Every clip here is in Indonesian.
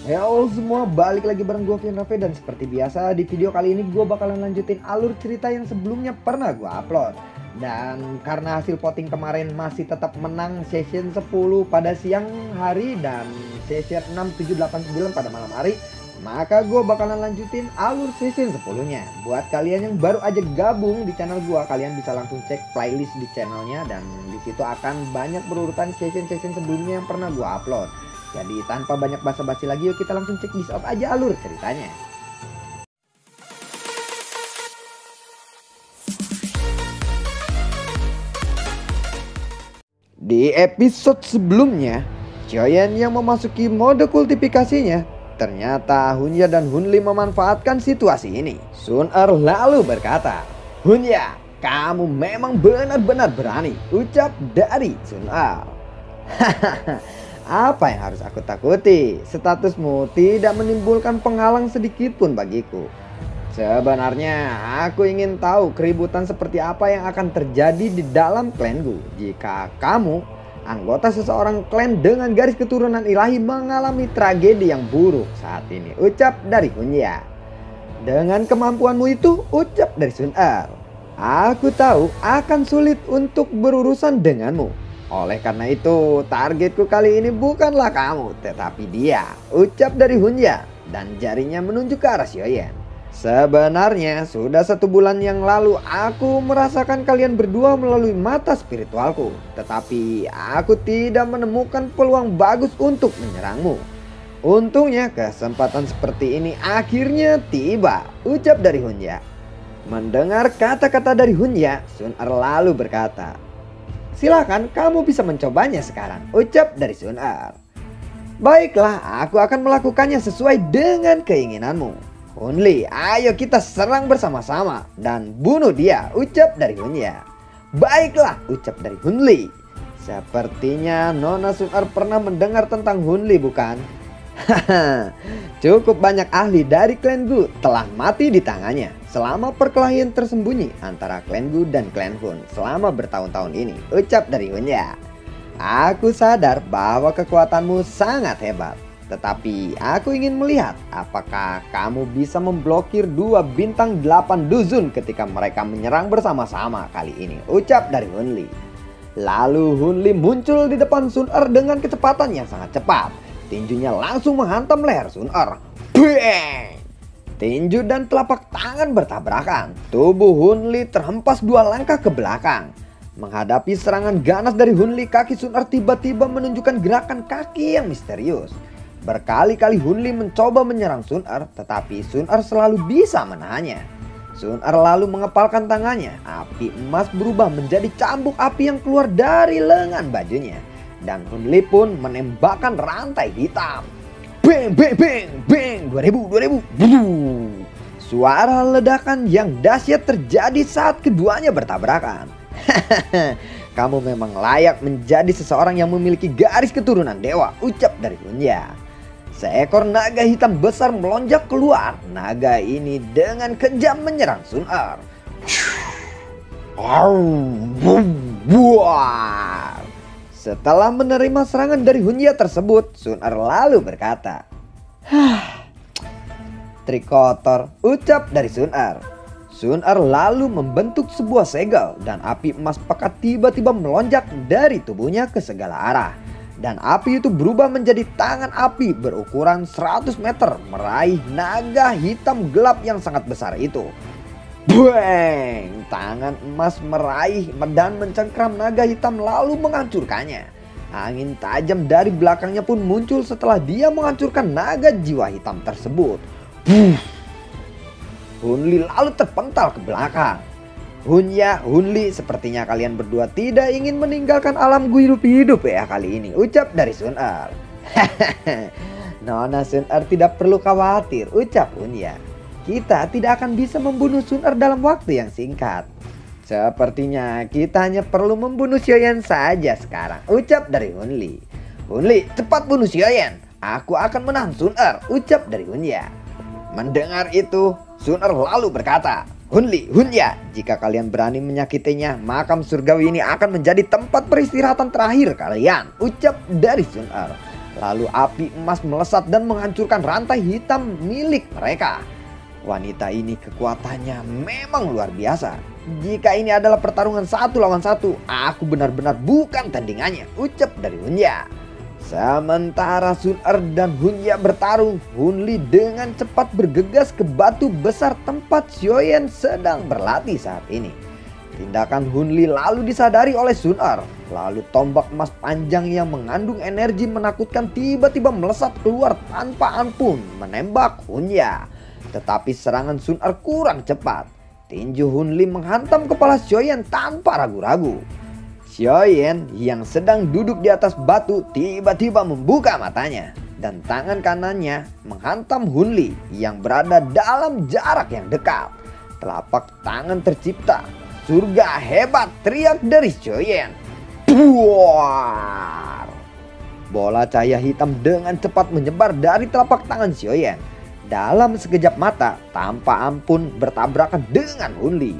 Halo semua, balik lagi bareng gue Vian Raffi. Dan seperti biasa di video kali ini gue bakalan lanjutin alur cerita yang sebelumnya pernah gue upload. Dan karena hasil voting kemarin masih tetap menang session 10 pada siang hari dan session 6, 7, 8, 9 pada malam hari, maka gue bakalan lanjutin alur session 10-nya. Buat kalian yang baru aja gabung di channel gue, kalian bisa langsung cek playlist di channelnya, dan disitu akan banyak berurutan session-session sebelumnya yang pernah gue upload. Jadi tanpa banyak basa-basi lagi, yuk kita langsung cek di shop aja alur ceritanya. Di episode sebelumnya, Choyen yang memasuki mode kultifikasinya, ternyata Hunya dan Hunli memanfaatkan situasi ini. Sun-er lalu berkata, "Hunya, kamu memang benar-benar berani," ucap dari Sun-er. Apa yang harus aku takuti? Statusmu tidak menimbulkan penghalang sedikit pun bagiku. Sebenarnya aku ingin tahu keributan seperti apa yang akan terjadi di dalam klanku jika kamu, anggota seseorang klan dengan garis keturunan ilahi, mengalami tragedi yang buruk saat ini, ucap dari Hunya. Dengan kemampuanmu itu, ucap dari Sun-er, aku tahu akan sulit untuk berurusan denganmu. Oleh karena itu, targetku kali ini bukanlah kamu, tetapi dia, ucap dari Hunya, dan jarinya menunjuk ke arah Choyen. Sebenarnya sudah 1 bulan yang lalu aku merasakan kalian berdua melalui mata spiritualku, tetapi aku tidak menemukan peluang bagus untuk menyerangmu. Untungnya kesempatan seperti ini akhirnya tiba, ucap dari Hunya. Mendengar kata-kata dari Hunya, Sun-er lalu berkata, "Silakan, kamu bisa mencobanya sekarang," ucap dari Sun-er. "Baiklah, aku akan melakukannya sesuai dengan keinginanmu. Hunli, ayo kita serang bersama-sama dan bunuh dia," ucap dari Hunya. "Baiklah," ucap dari Hunli. Sepertinya Nona Sun-er pernah mendengar tentang Hunli, bukan? Haha, cukup banyak ahli dari klan Gu telah mati di tangannya selama perkelahian tersembunyi antara klan Gu dan klan Hun selama bertahun-tahun ini, ucap dari Hunya. "Aku sadar bahwa kekuatanmu sangat hebat, tetapi aku ingin melihat apakah kamu bisa memblokir 2 bintang 8 Duzun ketika mereka menyerang bersama-sama kali ini," ucap dari Hunli. Lalu Hunli muncul di depan Sun-er dengan kecepatan yang sangat cepat. Tinjunya langsung menghantam leher Sun-er. Bang! Tinju dan telapak tangan bertabrakan. Tubuh Hunli terhempas 2 langkah ke belakang. Menghadapi serangan ganas dari Hunli, kaki Sun-er tiba-tiba menunjukkan gerakan kaki yang misterius. Berkali-kali Hunli mencoba menyerang Sun-er, tetapi Sun-er selalu bisa menahannya. Sun-er lalu mengepalkan tangannya. Api emas berubah menjadi cambuk api yang keluar dari lengan bajunya. Dan Hunli pun menembakkan rantai hitam. Bang, bang, bang, bang, 2000. Suara ledakan yang dahsyat terjadi saat keduanya bertabrakan. "Kamu memang layak menjadi seseorang yang memiliki garis keturunan dewa," ucap dari Hunya. Seekor naga hitam besar melonjak keluar. Naga ini dengan kejam menyerang Sun-er. Setelah menerima serangan dari Hunya tersebut, Sun-er lalu berkata, "Trik kotor," ucap dari Sun-er. Sun-er lalu membentuk sebuah segel dan api emas pekat tiba-tiba melonjak dari tubuhnya ke segala arah. Dan api itu berubah menjadi tangan api berukuran 100 meter meraih naga hitam gelap yang sangat besar itu. Bang! Tangan emas meraih dan mencengkram naga hitam lalu menghancurkannya. Angin tajam dari belakangnya pun muncul setelah dia menghancurkan naga jiwa hitam tersebut. Hunli lalu terpental ke belakang. "Hunya, Hunli, sepertinya kalian berdua tidak ingin meninggalkan alam hidup-hidup ya kali ini," ucap dari Sun-er. "Nona Sun-er tidak perlu khawatir," ucap Hunya. "Kita tidak akan bisa membunuh Sun-er dalam waktu yang singkat. Sepertinya kita hanya perlu membunuh Choyen saja sekarang," ucap dari Hunli. "Hunli, cepat bunuh Choyen. Aku akan menahan Sun-er," ucap dari Hunya. Mendengar itu, Sun-er lalu berkata, "Hunli, Hunya, jika kalian berani menyakitinya, makam surgawi ini akan menjadi tempat peristirahatan terakhir kalian," ucap dari Sun-er. Lalu api emas melesat dan menghancurkan rantai hitam milik mereka. Wanita ini kekuatannya memang luar biasa. Jika ini adalah pertarungan 1 lawan 1, aku benar-benar bukan tandingannya, ucap dari Hunya. Sementara Sun Er dan Hunya bertarung, Hun Li dengan cepat bergegas ke batu besar tempat Xiaoyan sedang berlatih saat ini. Tindakan Hun Li lalu disadari oleh Sun Er. Lalu tombak emas panjang yang mengandung energi menakutkan tiba-tiba melesat keluar tanpa ampun menembak Hunya. Tetapi serangan Sun Er kurang cepat. Tinju Hun Li menghantam kepala Xiaoyan tanpa ragu-ragu. Xiaoyan yang sedang duduk di atas batu tiba-tiba membuka matanya. Dan tangan kanannya menghantam Hun Li yang berada dalam jarak yang dekat. Telapak tangan tercipta. Surga hebat, teriak dari Xiaoyan. Buar! Bola cahaya hitam dengan cepat menyebar dari telapak tangan Xiaoyan. Dalam sekejap mata, tanpa ampun bertabrakan dengan Hun Li.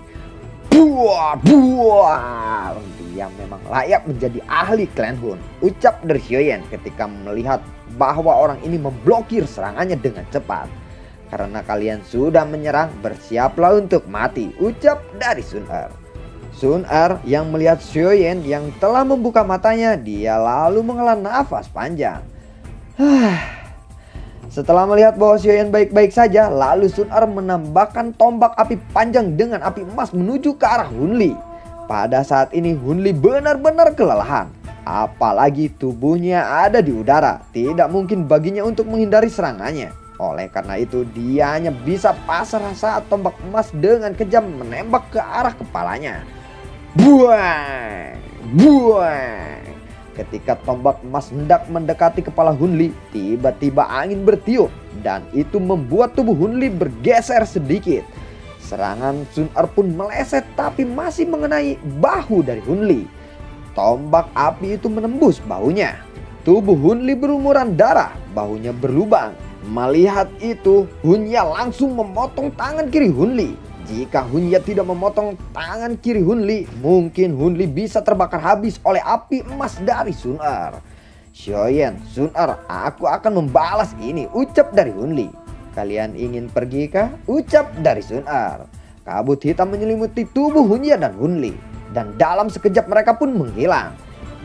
Buar, buar! Dia memang layak menjadi ahli klan Hun, ucap dari Xiaoyan ketika melihat bahwa orang ini memblokir serangannya dengan cepat. Karena kalian sudah menyerang, bersiaplah untuk mati, ucap dari Sun Er. Sun Er yang melihat Xiaoyan yang telah membuka matanya, dia lalu menghela nafas panjang. Setelah melihat bahwa Xiaoyan baik-baik saja, lalu Sun Er menambahkan tombak api panjang dengan api emas menuju ke arah Hun Li. Pada saat ini Hun Li benar-benar kelelahan. Apalagi tubuhnya ada di udara, tidak mungkin baginya untuk menghindari serangannya. Oleh karena itu dia hanya bisa pasrah saat tombak emas dengan kejam menembak ke arah kepalanya. Buang! Buang! Ketika tombak emas hendak mendekati kepala Hun Li, tiba-tiba angin bertiup dan itu membuat tubuh Hun Li bergeser sedikit. Serangan Sun Er pun meleset tapi masih mengenai bahu dari Hun Li. Tombak api itu menembus bahunya. Tubuh Hun Li berlumuran darah, bahunya berlubang. Melihat itu, Hunya langsung memotong tangan kiri Hun Li. Jika Hunya tidak memotong tangan kiri Hun Li, mungkin Hun Li bisa terbakar habis oleh api emas dari Sun Er. Xiaoyan, Sun Er, aku akan membalas ini, ucap dari Hun Li. Kalian ingin pergi kah? Ucap dari Sun Er. Kabut hitam menyelimuti tubuh Hunya dan Hun Li. Dan dalam sekejap mereka pun menghilang.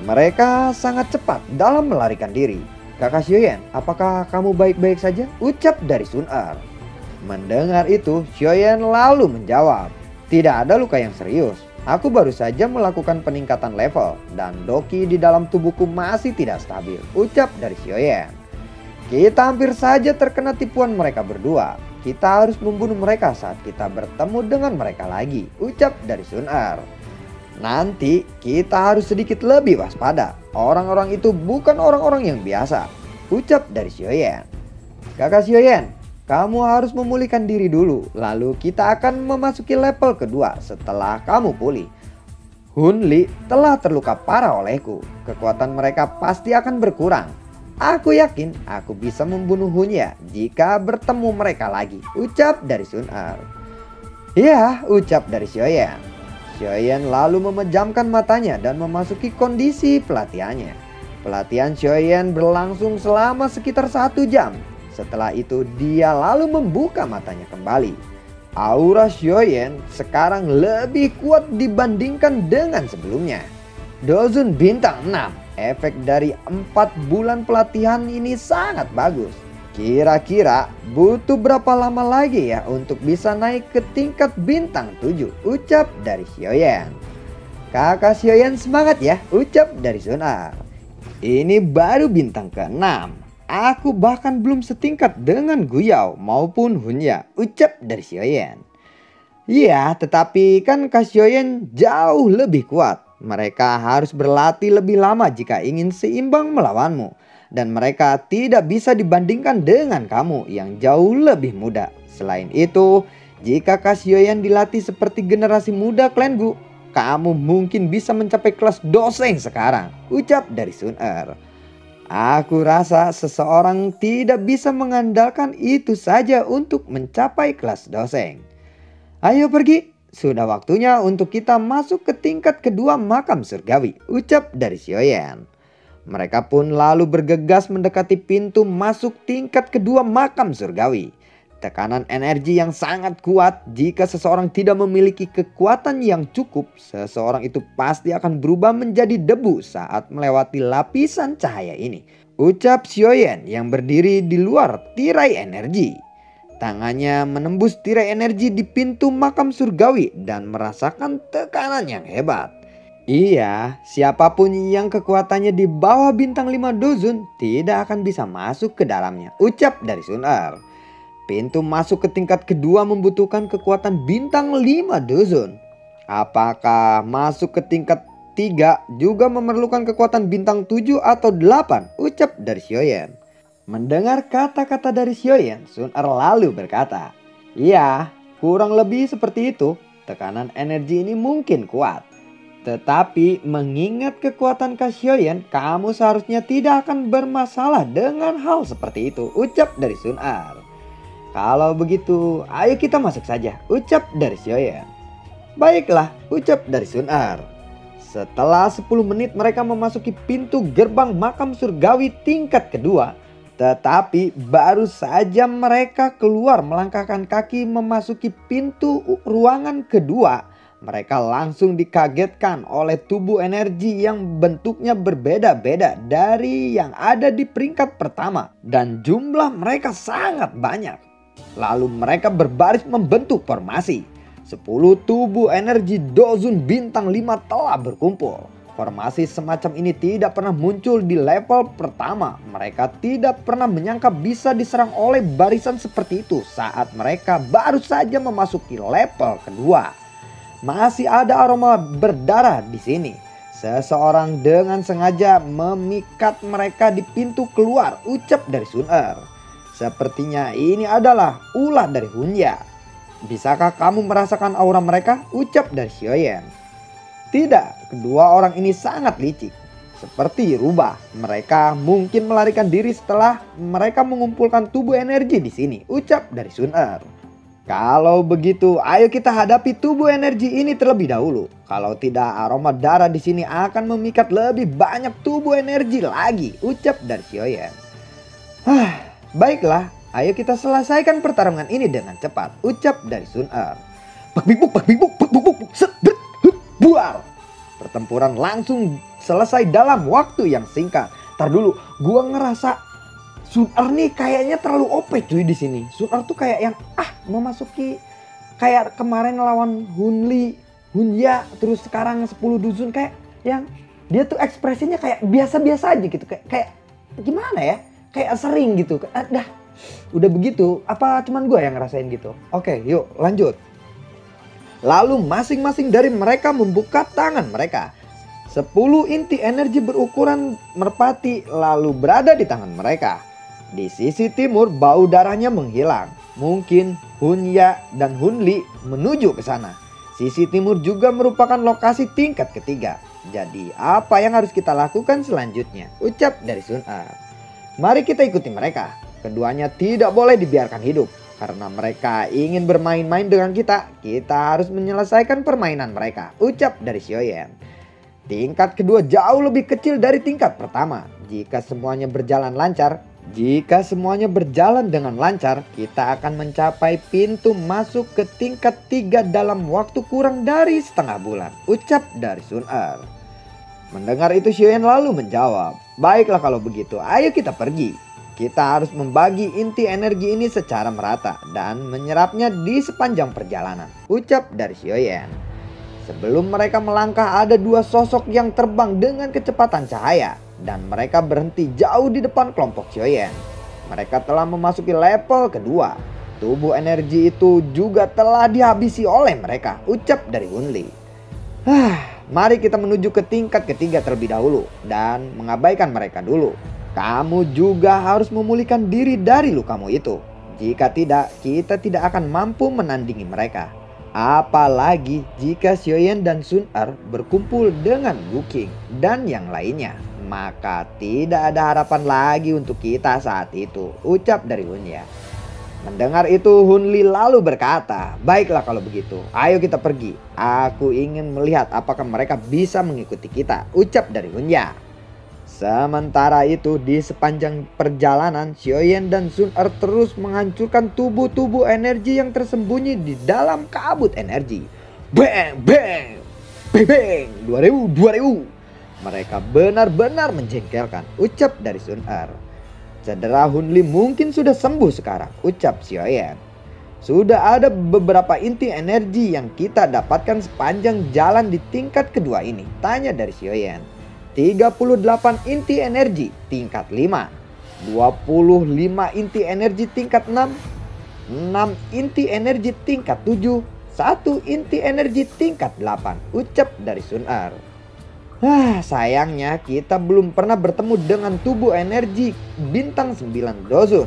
Mereka sangat cepat dalam melarikan diri. Kakak Xiaoyan, apakah kamu baik-baik saja? Ucap dari Sun Er. Mendengar itu, Xiaoyan lalu menjawab, tidak ada luka yang serius. Aku baru saja melakukan peningkatan level dan doki di dalam tubuhku masih tidak stabil, ucap dari Xiaoyan. Kita hampir saja terkena tipuan mereka berdua. Kita harus membunuh mereka saat kita bertemu dengan mereka lagi, ucap dari Sun Er. Nanti kita harus sedikit lebih waspada. Orang-orang itu bukan orang-orang yang biasa, ucap dari Xiaoyan. Kakak Xiaoyan, kamu harus memulihkan diri dulu, lalu kita akan memasuki level kedua setelah kamu pulih. Hun Li telah terluka parah olehku, kekuatan mereka pasti akan berkurang. Aku yakin aku bisa membunuh Hunya jika bertemu mereka lagi, ucap dari Sun Er. Ya, ucap dari Xiaoyan. Xiaoyan lalu memejamkan matanya dan memasuki kondisi pelatihannya. Pelatihan Xiaoyan berlangsung selama sekitar 1 jam. Setelah itu dia lalu membuka matanya kembali. Aura Xiaoyan sekarang lebih kuat dibandingkan dengan sebelumnya. Dozun bintang 6. Efek dari 4 bulan pelatihan ini sangat bagus. Kira-kira butuh berapa lama lagi ya untuk bisa naik ke tingkat bintang 7, ucap dari Xiaoyan. Kakak Xiaoyan semangat ya, ucap dari Sun Er. Ini baru bintang ke-6. Aku bahkan belum setingkat dengan Guyao maupun Hunya, ucap dari Xiaoyan. Iya, tetapi kan Kak Xiaoyan jauh lebih kuat. Mereka harus berlatih lebih lama jika ingin seimbang melawanmu. Dan mereka tidak bisa dibandingkan dengan kamu yang jauh lebih muda. Selain itu, jika Kak Xiaoyan dilatih seperti generasi muda klan Gu, kamu mungkin bisa mencapai kelas doseng sekarang, ucap dari Sun Er. Aku rasa seseorang tidak bisa mengandalkan itu saja untuk mencapai kelas doseng. Ayo pergi, sudah waktunya untuk kita masuk ke tingkat kedua makam surgawi, ucap dari Xiaoyan. Mereka pun lalu bergegas mendekati pintu masuk tingkat kedua makam surgawi. Tekanan energi yang sangat kuat. Jika seseorang tidak memiliki kekuatan yang cukup, seseorang itu pasti akan berubah menjadi debu saat melewati lapisan cahaya ini, ucap Xiaoyan yang berdiri di luar tirai energi. Tangannya menembus tirai energi di pintu makam surgawi dan merasakan tekanan yang hebat. Iya, siapapun yang kekuatannya di bawah bintang 5 duzun tidak akan bisa masuk ke dalamnya, ucap dari Sun Er. Pintu masuk ke tingkat kedua membutuhkan kekuatan bintang 5 duzun. Apakah masuk ke tingkat 3 juga memerlukan kekuatan bintang 7 atau 8? Ucap dari Xiaoyan. Mendengar kata-kata dari Xiaoyan, Sun Er lalu berkata, "Iya, kurang lebih seperti itu. Tekanan energi ini mungkin kuat. Tetapi mengingat kekuatan Kak Xiaoyan, kamu seharusnya tidak akan bermasalah dengan hal seperti itu," ucap dari Sun Er. "Kalau begitu, ayo kita masuk saja," ucap dari Xiaoyan. "Baiklah," ucap dari Sun Er. Setelah 10 menit mereka memasuki pintu gerbang makam surgawi tingkat kedua. Tetapi baru saja mereka keluar melangkahkan kaki memasuki pintu ruangan kedua, mereka langsung dikagetkan oleh tubuh energi yang bentuknya berbeda-beda dari yang ada di peringkat pertama. Dan jumlah mereka sangat banyak. Lalu mereka berbaris membentuk formasi. 10 tubuh energi dozun bintang 5 telah berkumpul. Formasi semacam ini tidak pernah muncul di level pertama. Mereka tidak pernah menyangka bisa diserang oleh barisan seperti itu saat mereka baru saja memasuki level kedua. Masih ada aroma berdarah di sini. Seseorang dengan sengaja memikat mereka di pintu keluar, ucap dari Sun Er. "Sepertinya ini adalah ulah dari Hunya. Bisakah kamu merasakan aura mereka?" ucap dari Xiaoyan. "Tidak, kedua orang ini sangat licik. Seperti rubah. Mereka mungkin melarikan diri setelah mereka mengumpulkan tubuh energi di sini," ucap dari Sun Er. "Kalau begitu, ayo kita hadapi tubuh energi ini terlebih dahulu. Kalau tidak, aroma darah di sini akan memikat lebih banyak tubuh energi lagi," ucap dari Xiaoyan. "Baiklah, ayo kita selesaikan pertarungan ini dengan cepat," ucap dari Sun Er. Buar. Pertempuran langsung selesai dalam waktu yang singkat. Tar dulu, gua ngerasa Sun Er nih kayaknya terlalu OP cuy di sini. Sun Er tuh kayak yang memasuki kayak kemarin lawan Hunya, terus sekarang 10 duzun kayak yang dia tuh ekspresinya kayak biasa-biasa aja gitu, kayak gimana ya? Kayak sering gitu. Udah begitu, apa cuman gue yang ngerasain gitu? Oke, yuk lanjut. Lalu masing-masing dari mereka membuka tangan mereka. 10 inti energi berukuran merpati lalu berada di tangan mereka. Di sisi timur bau darahnya menghilang. Mungkin Hunya dan Hunli menuju ke sana. Sisi timur juga merupakan lokasi tingkat ketiga. Jadi apa yang harus kita lakukan selanjutnya? Ucap dari Sun Er. "Mari kita ikuti mereka. Keduanya tidak boleh dibiarkan hidup. Karena mereka ingin bermain-main dengan kita, kita harus menyelesaikan permainan mereka," ucap dari Xiaoyan. Tingkat kedua jauh lebih kecil dari tingkat pertama. Jika semuanya berjalan dengan lancar, kita akan mencapai pintu masuk ke tingkat 3 dalam waktu kurang dari setengah bulan, ucap dari Sun Er. Mendengar itu Xiaoyan lalu menjawab, "Baiklah kalau begitu, ayo kita pergi. Kita harus membagi inti energi ini secara merata dan menyerapnya di sepanjang perjalanan," ucap dari Xiaoyan. Sebelum mereka melangkah ada 2 sosok yang terbang dengan kecepatan cahaya dan mereka berhenti jauh di depan kelompok Xiaoyan. Mereka telah memasuki level kedua. Tubuh energi itu juga telah dihabisi oleh mereka, ucap dari Hunli. "Mari kita menuju ke tingkat ketiga terlebih dahulu dan mengabaikan mereka dulu. Kamu juga harus memulihkan diri dari lukamu itu. Jika tidak, kita tidak akan mampu menandingi mereka. Apalagi jika Xiaoyan dan Sun Er berkumpul dengan Gu Qing dan yang lainnya. Maka tidak ada harapan lagi untuk kita saat itu," ucap dari Hunya. Mendengar itu Hunli lalu berkata, "Baiklah kalau begitu, ayo kita pergi. Aku ingin melihat apakah mereka bisa mengikuti kita," ucap dari Hunya. Sementara itu di sepanjang perjalanan Xiaoyan dan Sun Er terus menghancurkan tubuh-tubuh energi yang tersembunyi di dalam kabut energi. Bang bang bang bang 2000. Mereka benar-benar menjengkelkan, ucap dari Sun Er. Cedera Hun Li mungkin sudah sembuh sekarang, ucap Xiaoyan. Sudah ada beberapa inti energi yang kita dapatkan sepanjang jalan di tingkat kedua ini, tanya dari Xiaoyan. 38 inti energi tingkat 5, 25 inti energi tingkat 6, 6 inti energi tingkat 7, 1 inti energi tingkat 8, ucap dari Sun Er. Sayangnya kita belum pernah bertemu dengan tubuh energi bintang 9 Dozun.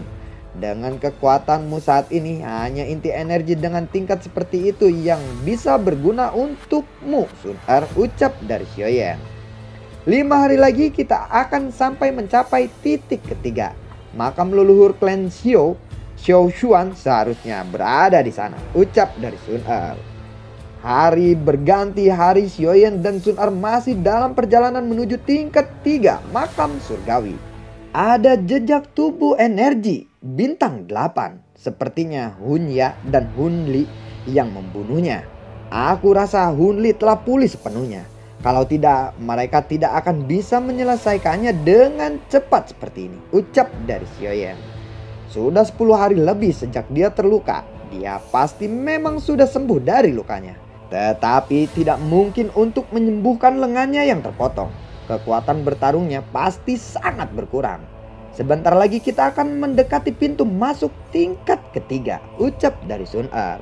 Dengan kekuatanmu saat ini, hanya inti energi dengan tingkat seperti itu yang bisa berguna untukmu, Sun Er, ucap dari Xiaoyan. 5 hari lagi kita akan sampai mencapai titik ketiga. Makam leluhur klan Xiao Xuan seharusnya berada di sana, ucap dari Sun Er. Hari berganti hari, Xiaoyan dan Sun Er masih dalam perjalanan menuju tingkat 3 makam surgawi. Ada jejak tubuh energi bintang 8. Sepertinya Hun Ya dan Hun Li yang membunuhnya. Aku rasa Hun Li telah pulih sepenuhnya. Kalau tidak, mereka tidak akan bisa menyelesaikannya dengan cepat seperti ini, ucap dari Xiaoyan. Sudah 10 hari lebih sejak dia terluka. Dia pasti memang sudah sembuh dari lukanya. Tetapi tidak mungkin untuk menyembuhkan lengannya yang terpotong. Kekuatan bertarungnya pasti sangat berkurang. Sebentar lagi kita akan mendekati pintu masuk tingkat ketiga, ucap dari Sun Er.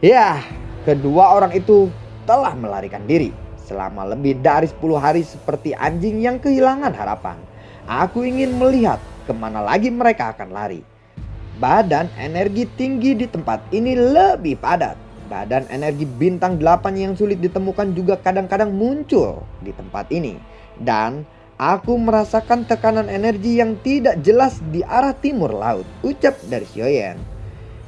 Ya, kedua orang itu telah melarikan diri. Selama lebih dari 10 hari seperti anjing yang kehilangan harapan. Aku ingin melihat kemana lagi mereka akan lari. Badan energi tinggi di tempat ini lebih padat. Badan energi bintang 8 yang sulit ditemukan juga kadang-kadang muncul di tempat ini. Dan aku merasakan tekanan energi yang tidak jelas di arah timur laut, ucap dari Xiaoyan.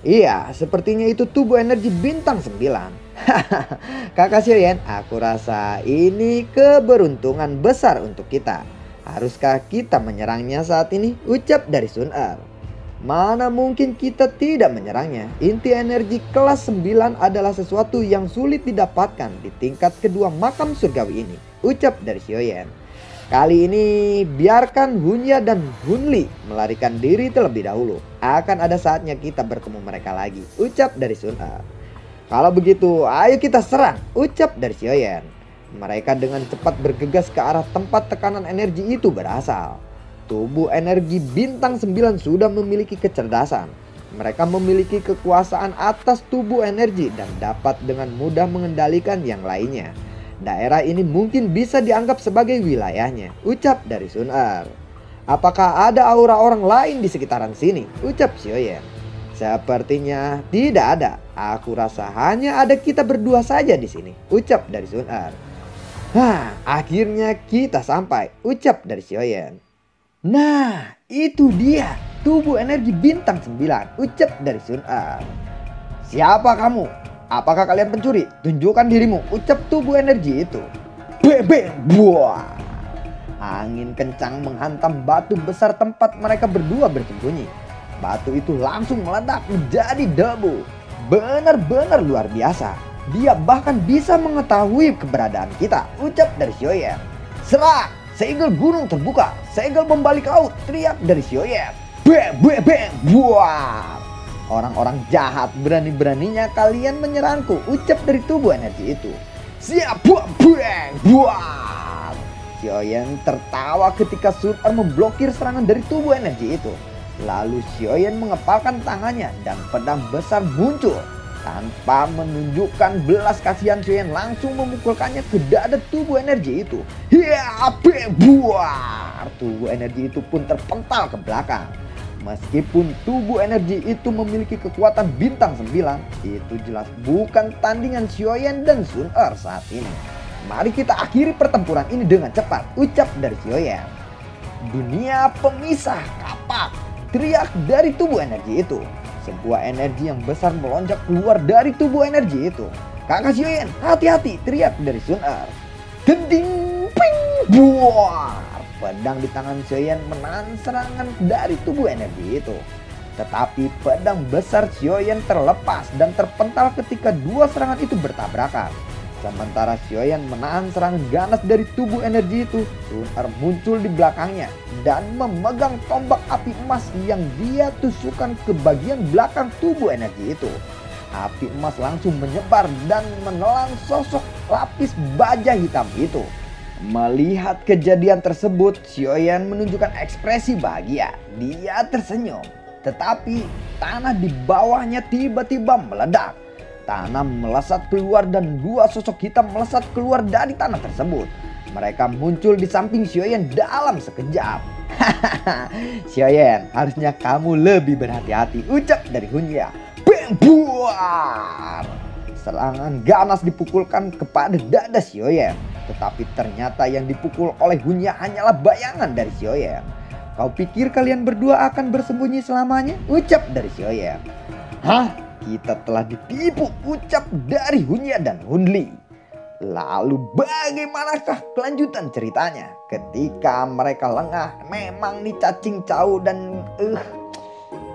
Iya, sepertinya itu tubuh energi bintang 9. Kakak Xiaoyan, aku rasa ini keberuntungan besar untuk kita. Haruskah kita menyerangnya saat ini? Ucap dari Sun Er. Mana mungkin kita tidak menyerangnya. Inti energi kelas 9 adalah sesuatu yang sulit didapatkan di tingkat kedua makam surgawi ini, ucap dari Xiaoyan. Kali ini biarkan Hun Ya dan Hun Li melarikan diri terlebih dahulu. Akan ada saatnya kita bertemu mereka lagi, ucap dari Sun Er. Kalau begitu, ayo kita serang, ucap dari Xiaoyan. Mereka dengan cepat bergegas ke arah tempat tekanan energi itu berasal. Tubuh energi bintang 9 sudah memiliki kecerdasan. Mereka memiliki kekuasaan atas tubuh energi dan dapat dengan mudah mengendalikan yang lainnya. Daerah ini mungkin bisa dianggap sebagai wilayahnya, ucap dari Sun Er. Apakah ada aura orang lain di sekitaran sini, ucap Xiaoyan. Sepertinya tidak ada. Aku rasa hanya ada kita berdua saja di sini, ucap dari Sun Er. Akhirnya kita sampai, ucap dari Xiaoyan. Nah, itu dia tubuh energi bintang 9, ucap dari Sun Er. Siapa kamu? Apakah kalian pencuri? Tunjukkan dirimu, ucap tubuh energi itu. Bebeng, buah. Angin kencang menghantam batu besar tempat mereka berdua bersembunyi. Batu itu langsung meledak menjadi debu. Benar-benar luar biasa. Dia bahkan bisa mengetahui keberadaan kita, ucap dari Xiaoyan. Serang! Segel gunung terbuka, segel membalik laut, teriak dari Xiaoyan. Bebeng, buah. Orang-orang jahat, berani-beraninya kalian menyerangku, ucap dari tubuh energi itu. Siap, buang. Xiaoyan tertawa ketika Sun Er memblokir serangan dari tubuh energi itu. Lalu Xiaoyan mengepalkan tangannya dan pedang besar muncul. Tanpa menunjukkan belas kasihan, Xiaoyan langsung memukulkannya ke dada tubuh energi itu. Buar. Tubuh energi itu pun terpental ke belakang. Meskipun tubuh energi itu memiliki kekuatan bintang 9, itu jelas bukan tandingan Xiaoyan dan Sun Er saat ini. Mari kita akhiri pertempuran ini dengan cepat, ucap dari Xiaoyan. Dunia pemisah kapak, teriak dari tubuh energi itu. Sebuah energi yang besar melonjak keluar dari tubuh energi itu. Kakak Xiaoyan, hati-hati, teriak dari Sun Er. Dending, ping, buar. pedang di tangan Xiaoyan menahan serangan dari tubuh energi itu. Tetapi pedang besar Xiaoyan terlepas dan terpental ketika dua serangan itu bertabrakan. Sementara Xiaoyan menahan serangan ganas dari tubuh energi itu, Sun Er muncul di belakangnya dan memegang tombak api emas yang dia tusukkan ke bagian belakang tubuh energi itu. Api emas langsung menyebar dan menelan sosok lapis baja hitam itu. Melihat kejadian tersebut, Xiaoyan menunjukkan ekspresi bahagia. Dia tersenyum, tetapi tanah di bawahnya tiba-tiba meledak. Tanah melesat keluar dan dua sosok hitam melesat keluar dari tanah tersebut. Mereka muncul di samping Xiaoyan dalam sekejap. Hahaha, Xiaoyan, harusnya kamu lebih berhati-hati, ucap dari Hunya. Bang, buar! Serangan ganas dipukulkan kepada dada Xiaoyan. Tetapi ternyata yang dipukul oleh Hunya hanyalah bayangan dari Xiaoyan. Kau pikir kalian berdua akan bersembunyi selamanya? Ucap dari Xiaoyan. Hah? Kita telah ditipu, ucap dari Hunya dan Hunli. Lalu bagaimanakah kelanjutan ceritanya? Ketika mereka lengah, memang nih cacing cau dan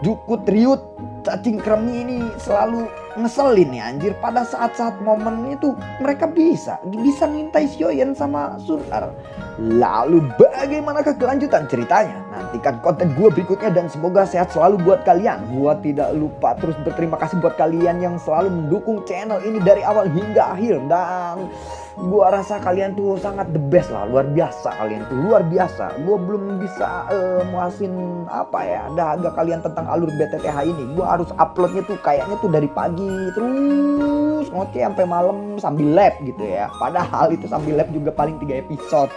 Jukut Riut, cacing kremi ini selalu ngeselin nih anjir. Pada saat-saat momen itu mereka bisa ngintai Xiaoyan sama Sun Er. Lalu bagaimanakah kelanjutan ceritanya? Nantikan konten gue berikutnya dan semoga sehat selalu buat kalian. Gue tidak lupa terus berterima kasih buat kalian yang selalu mendukung channel ini dari awal hingga akhir. Dan gue rasa kalian tuh sangat the best lah, luar biasa kalian tuh, luar biasa. Gue belum bisa muasin apa ya dahaga kalian tentang alur BTTH ini. Gue harus uploadnya tuh kayaknya tuh dari pagi terus ngoceh sampai malam sambil lab gitu ya. Padahal itu sambil lab juga paling 3 episode.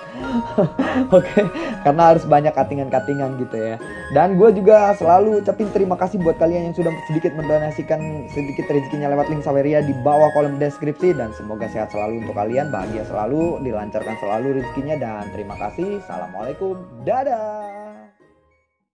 Oke, karena harus banyak cuttingan-cuttingan gitu ya. Dan gue juga selalu ucapin terima kasih buat kalian yang sudah sedikit mendonasikan sedikit rezekinya lewat link Saweria di bawah kolom deskripsi. Dan semoga sehat selalu untuk kalian, bahagia selalu, dilancarkan selalu rezekinya. Dan terima kasih. Assalamualaikum, dadah.